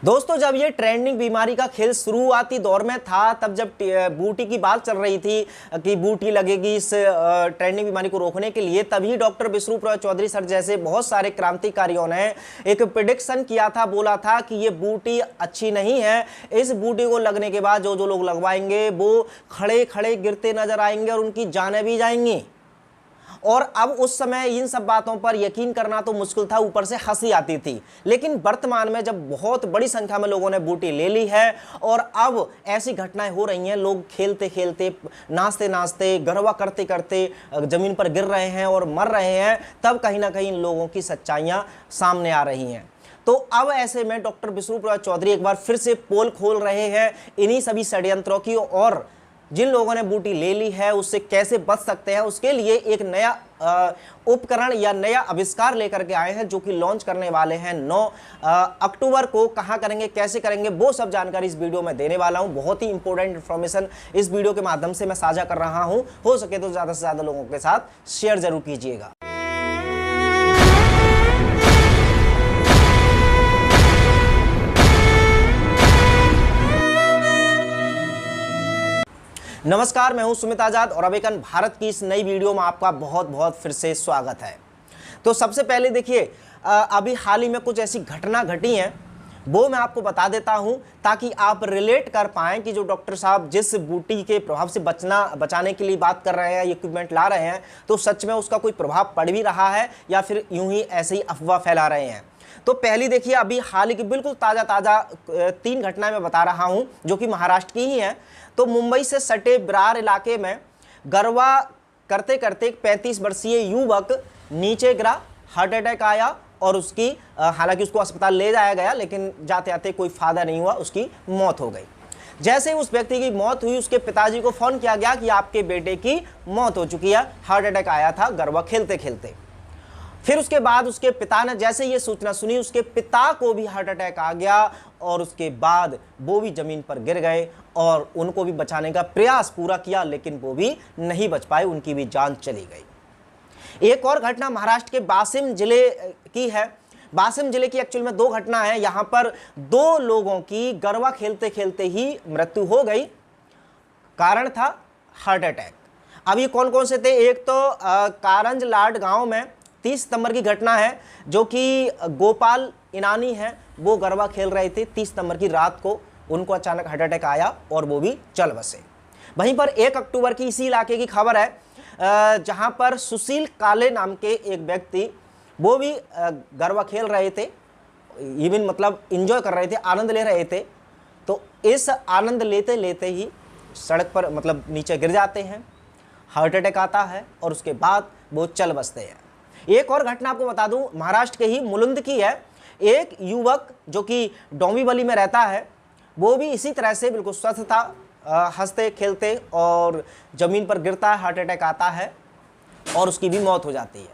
दोस्तों, जब ये ट्रेंडिंग बीमारी का खेल शुरुआती दौर में था, तब जब बूटी की बात चल रही थी कि बूटी लगेगी इस ट्रेंडिंग बीमारी को रोकने के लिए, तभी डॉक्टर विष्णुप्रसाद चौधरी सर जैसे बहुत सारे क्रांतिकारियों ने एक प्रेडिक्शन किया था, बोला था कि ये बूटी अच्छी नहीं है। इस बूटी को लगने के बाद जो जो लोग लगवाएंगे वो खड़े खड़े गिरते नजर आएंगे और उनकी जानें भी जाएंगी। और अब उस समय इन सब बातों पर यकीन करना तो मुश्किल था, ऊपर से हंसी आती थी। लेकिन वर्तमान में जब बहुत बड़ी संख्या में लोगों ने बूटी ले ली है और अब ऐसी घटनाएं हो रही हैं, लोग खेलते खेलते, नाचते नाचते, गरबा करते करते जमीन पर गिर रहे हैं और मर रहे हैं, तब कहीं ना कहीं इन लोगों की सच्चाइयां सामने आ रही हैं। तो अब ऐसे में डॉक्टर विष्णुप्रसाद चौधरी एक बार फिर से पोल खोल रहे हैं इन्हीं सभी षड्यंत्रों की, और जिन लोगों ने बूटी ले ली है उससे कैसे बच सकते हैं, उसके लिए एक नया उपकरण या नया आविष्कार लेकर के आए हैं, जो कि लॉन्च करने वाले हैं 9 अक्टूबर को। कहां करेंगे, कैसे करेंगे, वो सब जानकारी इस वीडियो में देने वाला हूं। बहुत ही इंपॉर्टेंट इन्फॉर्मेशन इस वीडियो के माध्यम से मैं साझा कर रहा हूं। हो सके तो ज्यादा से ज्यादा लोगों के साथ शेयर जरूर कीजिएगा। नमस्कार, मैं हूं सुमित आजाद और अवेकन भारत की इस नई वीडियो में आपका बहुत बहुत फिर से स्वागत है। तो सबसे पहले देखिए, अभी हाल ही में कुछ ऐसी घटना घटी हैं, वो मैं आपको बता देता हूं ताकि आप रिलेट कर पाएं कि जो डॉक्टर साहब जिस बूटी के प्रभाव से बचाने के लिए बात कर रहे हैं, इक्विपमेंट ला रहे हैं, तो सच में उसका कोई प्रभाव पड़ भी रहा है या फिर यूं ही ऐसे ही अफवाह फैला रहे हैं। तो पहली देखिए, अभी हाल ही की बिल्कुल ताज़ा 3 घटनाएं मैं बता रहा हूं जो कि महाराष्ट्र की ही हैं। तो मुंबई से सटे विरार इलाके में गरबा करते करते एक 35 वर्षीय युवक नीचे गिरा, हार्ट अटैक आया और उसकी हालांकि उसको अस्पताल ले जाया गया, लेकिन जाते आते कोई फायदा नहीं हुआ, उसकी मौत हो गई। जैसे ही उस व्यक्ति की मौत हुई, उसके पिताजी को फोन किया गया कि आपके बेटे की मौत हो चुकी है, हार्ट अटैक आया था गरबा खेलते खेलते। फिर उसके बाद उसके पिता ने जैसे ये सूचना सुनी, उसके पिता को भी हार्ट अटैक आ गया और उसके बाद वो भी जमीन पर गिर गए और उनको भी बचाने का प्रयास पूरा किया, लेकिन वो भी नहीं बच पाए, उनकी भी जान चली गई। एक और घटना महाराष्ट्र के वाशिम जिले की है। वाशिम जिले की एक्चुअल में 2 घटना है। यहाँ पर 2 लोगों की गरबा खेलते खेलते ही मृत्यु हो गई, कारण था हार्ट अटैक। अब ये कौन कौन से थे? एक तो कारंज लाड गांव में 30 सितंबर की घटना है, जो कि गोपाल इनानी है, वो गरबा खेल रहे थे। 30 सितंबर की रात को उनको अचानक हार्ट अटैक आया और वो भी चल बसे। वहीं पर 1 अक्टूबर की इसी इलाके की खबर है, जहां पर सुशील काले नाम के एक व्यक्ति, वो भी गरबा खेल रहे थे, इवन मतलब इंजॉय कर रहे थे, आनंद ले रहे थे। तो इस आनंद लेते लेते ही सड़क पर मतलब नीचे गिर जाते हैं, हार्ट अटैक आता है और उसके बाद वो चल बसते हैं। एक और घटना आपको बता दूं, महाराष्ट्र के ही मुलुंद की है। एक युवक जो कि डोंबिवली में रहता है, वो भी इसी तरह से बिल्कुल स्वस्थ था, हंसते खेलते और जमीन पर गिरता है, हार्ट अटैक आता है और उसकी भी मौत हो जाती है।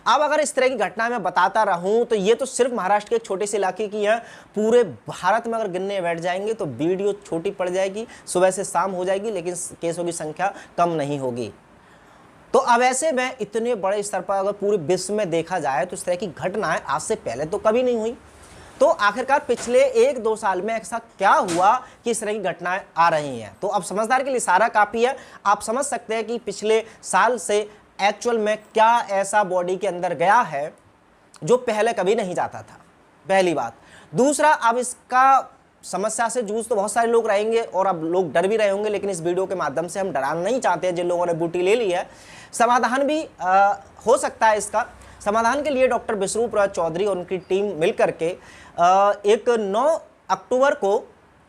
अब अगर इस तरह की घटना मैं बताता रहूं तो ये तो सिर्फ महाराष्ट्र के एक छोटे से इलाके की है। पूरे भारत में अगर गिनने बैठ जाएंगे तो वीडियो छोटी पड़ जाएगी, सुबह से शाम हो जाएगी, लेकिन केसों की संख्या कम नहीं होगी। तो अब ऐसे में इतने बड़े स्तर पर अगर पूरे विश्व में देखा जाए तो इस तरह की घटनाएं आज से पहले तो कभी नहीं हुई। तो आखिरकार पिछले 1-2 साल में ऐसा क्या हुआ कि इस तरह की घटनाएं आ रही हैं? तो अब समझदार के लिए इशारा काफ़ी है। आप समझ सकते हैं कि पिछले साल से एक्चुअल में क्या ऐसा बॉडी के अंदर गया है जो पहले कभी नहीं जाता था, पहली बात। दूसरा, अब इसका समस्या से जूझ तो बहुत सारे लोग रहेंगे और अब लोग डर भी रहे होंगे, लेकिन इस वीडियो के माध्यम से हम डराना नहीं चाहते हैं जिन लोगों ने बूटी ले ली है। समाधान भी हो सकता है। इसका समाधान के लिए डॉक्टर विष्णुप्रसाद चौधरी और उनकी टीम मिलकर के एक 9 अक्टूबर को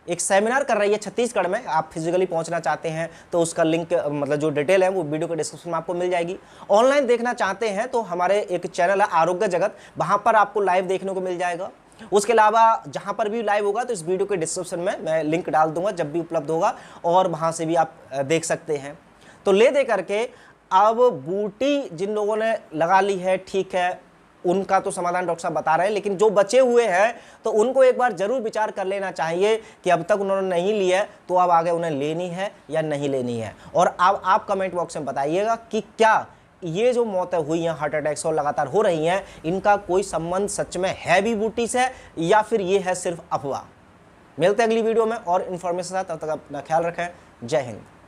एक सेमिनार कर रही है छत्तीसगढ़ में। आप फिजिकली पहुंचना चाहते हैं तो उसका लिंक मतलब जो डिटेल है वो वीडियो के डिस्क्रिप्शन में आपको मिल जाएगी। ऑनलाइन देखना चाहते हैं तो हमारे एक चैनल है आरोग्य जगत, वहां पर आपको लाइव देखने को मिल जाएगा। उसके अलावा जहां पर भी लाइव होगा तो इस वीडियो के डिस्क्रिप्शन में मैं लिंक डाल दूंगा जब भी उपलब्ध होगा, और वहां से भी आप देख सकते हैं। तो ले दे करके अब बूटी जिन लोगों ने लगा ली है, ठीक है, उनका तो समाधान डॉक्टर साहब बता रहे हैं, लेकिन जो बचे हुए हैं तो उनको एक बार जरूर विचार कर लेना चाहिए कि अब तक उन्होंने नहीं ली है तो अब आगे उन्हें लेनी है या नहीं लेनी है। और अब आप कमेंट बॉक्स में बताइएगा कि क्या ये जो मौतें हुई हैं हार्ट अटैक से और लगातार हो रही हैं, इनका कोई संबंध सच में है भी बूटी से या फिर ये है सिर्फ अफवाह। मिलते हैं अगली वीडियो में और इन्फॉर्मेशन के साथ, तब तक अपना ख्याल रखें। जय हिंद।